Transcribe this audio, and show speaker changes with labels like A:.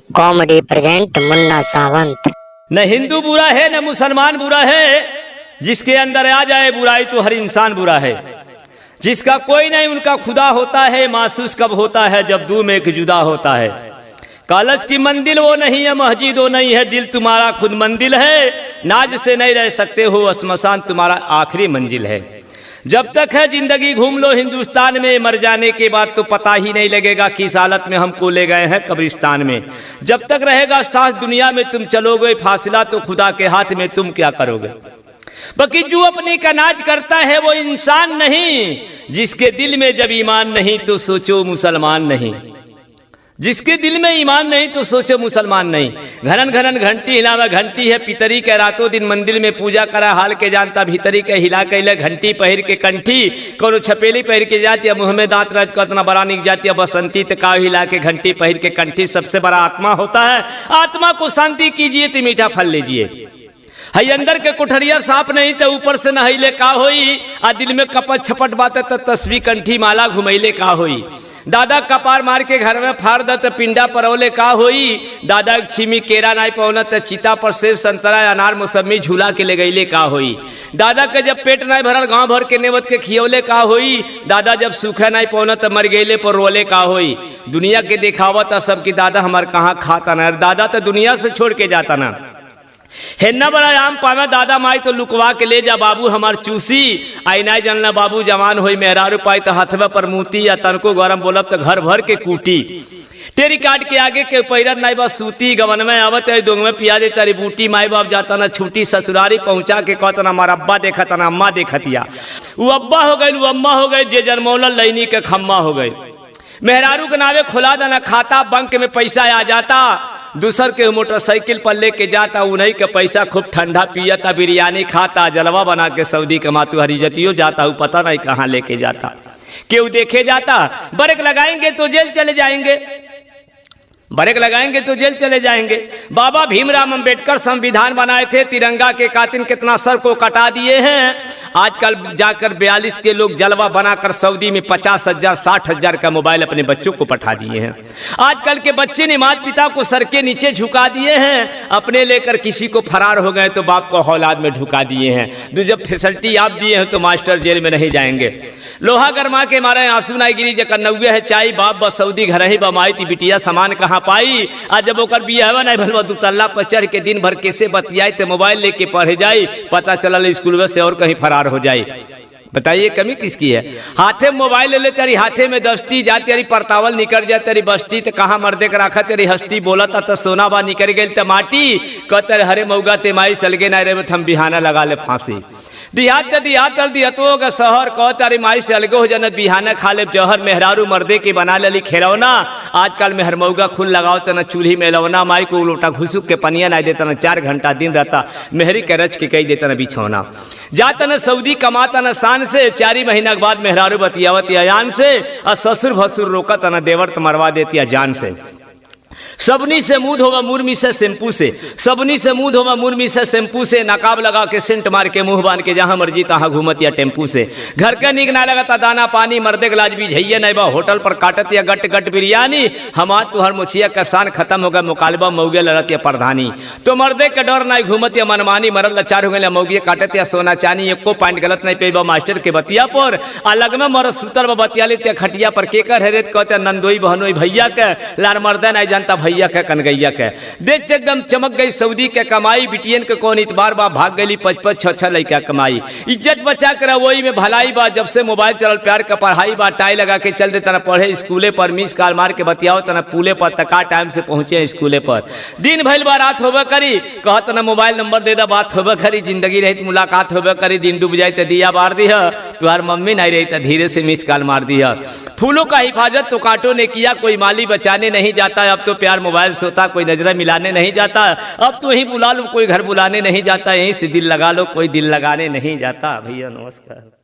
A: Comedy present मुन्ना सावंत।
B: न हिंदू बुरा है न मुसलमान बुरा है, जिसके अंदर आ जाए बुराई तो हर इंसान बुरा है। जिसका कोई नहीं उनका खुदा होता है, महसूस कब होता है जब दो में एक जुदा होता है। कॉलेज की मंजिल वो नहीं है, मस्जिद वो नहीं है, दिल तुम्हारा खुद मंजिल है। नाज से नहीं रह सकते हो, श्मशान तुम्हारा आखिरी मंजिल है। जब तक है जिंदगी घूम लो हिंदुस्तान में, मर जाने के बाद तो पता ही नहीं लगेगा किस हालत में हमको ले गए हैं कब्रिस्तान में। जब तक रहेगा सांस दुनिया में तुम चलोगे, फासिला तो खुदा के हाथ में, तुम क्या करोगे। बाकी जो अपनी का नाज करता है वो इंसान नहीं, जिसके दिल में जब ईमान नहीं तो सोचो मुसलमान नहीं। जिसके दिल में ईमान नहीं तो सोचो मुसलमान नहीं। घनन घनन घंटी हिलावा घंटी है पितरी के, रातों दिन मंदिर में पूजा करा हाल के जानता भीतरी के हिला कैले। घंटी पहिर के कंठी कोनो छपेली पहिर के जाती है, मुँह में दांत रज कतना बड़ा निक जाती है। बसंती तका हिला के घंटी पहिर के कंठी, सबसे बड़ा आत्मा होता है। आत्मा को शांति कीजिए तो मीठा फल लीजिए। हई अंदर के कुठरिया साफ नहीं तो ऊपर से नहैले का होई। आ दिल में कपट छपट बात तो तस्वीर कंठी माला घुमैले का होई। दादा कपार मार के घर में फाड़ द तो पिंडा परौले का होई। दादा छिमी केरा नहीं पौना तो चिता पर सेब संतरा अनार मौसमी झूला के ले गईले का होई। दादा के जब पेट नहीं भरल गांव भर के नेवत के खियौले का होई। दादा जब सूखा नहीं पौना तो मर गईले पर रोले का होई। दुनिया के दिखावत सबकी दादा हमार कहाँ खाता ना, दादा तो दुनिया से छोड़ के जाता ना। हेन्ना बड़ा आम पावे दादा माई तो लुकवा के ले जा बाबू हमार चूसी। आई नहीं जानना बाबू जवान होई मेहरारू पाई तो हथवा पर मूती, या तनको गरम बोलब तो घर भर के कूटी। टेरी काट के आगे के पैरत नहीं बस सूती, गवन में आवत है दोंग में पिया दे तारी बूटी। माई बाप जाता ना छूटी, ससुरारी पहुंचा के कहता ना हमारा अब्बा देखता ना अम्मा देखतिया। वो अब्बा हो गई वो अम्मा हो गई, जे जन्मौलन लैनी के खम्मा हो गई। मेहरारू के नावे खुला देना खाता, बैंक में पैसा आ जाता। दूसर के मोटरसाइकिल पर लेके जाता, उन्हीं के पैसा खूब ठंडा पियता, बिरयानी खाता, जलवा बना के सऊदी कमातू हरिजतियो जाता हूँ, पता नहीं कहाँ लेके जाता। क्यों देखे जाता। ब्रेक लगाएंगे तो जेल चले जाएंगे, ब्रेक लगाएंगे तो जेल चले जाएंगे। बाबा भीमराव अंबेडकर संविधान बनाए थे, तिरंगा के कातिल कितना सर को कटा दिए हैं। आजकल जाकर 42 के लोग जलवा बनाकर सऊदी में 50,000 60,000 का मोबाइल अपने बच्चों को पठा दिए हैं। आजकल के बच्चे ने माता पिता को सर के नीचे झुका दिए हैं, अपने लेकर किसी को फरार हो गए तो बाप को औलाद में ढुका दिए हैं। तो जब फैसिलिटी आप दिए हैं तो मास्टर जेल में नहीं जाएंगे। लोहा गरमा के मारे आंसू नहीं गिरी, जकर नौवे है चाई बाप बस सऊदी घर ही बमाई थी बिटिया सामान कहाँ पाई। आज जब ओकर बियाह नहीं भलवा दुतल्ला पर चढ़ के दिन भर कैसे बतियाई तो मोबाइल लेके पढ़े जाई, पता चलल स्कूल से और कहीं फरार हो जाए। बताइए कमी किसकी है। हाथे मोबाइल ले ले तेरी हाथे में दस्ती जा, तेरी परतावल निकल जाए तेरी बस्ती तो कहाँ मर्दे के रखा तेरी हस्ती बोलता तो सोना बा निकल गई तो माटी कहते हरे मऊगा ते माई सलगे नहीं रे हम बिहाना लगा ले फांसी। दिहात तो दिहात कर दिहतो का शहर कह तारी माई से अलगो हो जनत बिहाना खा ले जहर। मेहरारू मर्दे के बना लेली खेलौना, आजकल मेहर मऊगा खून लगाओ तो न चूल्ही में लवना। माई को लोटा घुसुक के पनिया नहीं देता न 4 घंटा दिन रहता, मेहरी के रच के कही देता न बिछौना। जाता न सऊदी कमाता न शान से, 4 महीना के बाद मेहरारू बतियावती अयान से। और ससुर भसुर रोकत न देवर तो मरवा देती जान से। सबनी से मुंह धोवा मुर्मी से शैम्पू से, सबनी से मुंह धोवा मुर्मी से शैम्पू से। नकाब लगा के सेंट मार के मुंह बांध के जहां मर्जी तहां घूमत या टेम्पू से। घर का नीक ना लगता दाना पानी, मर्दे गलाज भी झइये नहीं बा, होटल पर काटत या गट गट बिरयानी। हमार तुहर मुछिया का शान खत्म हो गया, मुकालबा मऊगे लड़त या प्रधानी। तो मर्दे के डर नहीं घूमत या मनमानी, मरल लाचार हो गए मऊगे काटत या सोना चानी। एको पॉइंट गलत नहीं पेबा मास्टर के बतिया पर। अलग में मर सुतर बा बतिया लेते खटिया पर के कर हेरे कहते नंदोई बहनोई भैया के। लार मर्दे नहीं जानता भैया के कनगैया के। देख एकदम चमक गई सऊदी के कमाई, बिटियन के कौन इतबार बा भाग गई 5-5 6-6 लड़का कमाई। इज्जत बचा कर वही में भलाई बा, जब से मोबाइल चलल प्यार का पढ़ाई बा। टाई लगा के चल दे तना पढ़े स्कूले पर, मिस कॉल मार के बतियाओ तना पुले पर, तका टाइम से पहुंचे स्कूले पर। दिन भइल बा रात होबे करी, कहत ना मोबाइल नंबर दे दा बात होबे करी। जिंदगी रही मुलाकात होबे करी, दिन डूब जाए तो दिया बार दी है। तुहार मम्मी नहीं रही तो धीरे से मिस कॉल मार दी है। फूलों का हिफाजत तो कांटों ने किया, कोई माली बचाने नहीं जाता। अब तो प्यार मोबाइल सोता, कोई नजरें मिलाने नहीं जाता। अब तो ही बुला लो, कोई घर बुलाने नहीं जाता। यहीं से दिल लगा लो, कोई दिल लगाने नहीं जाता। भैया नमस्कार।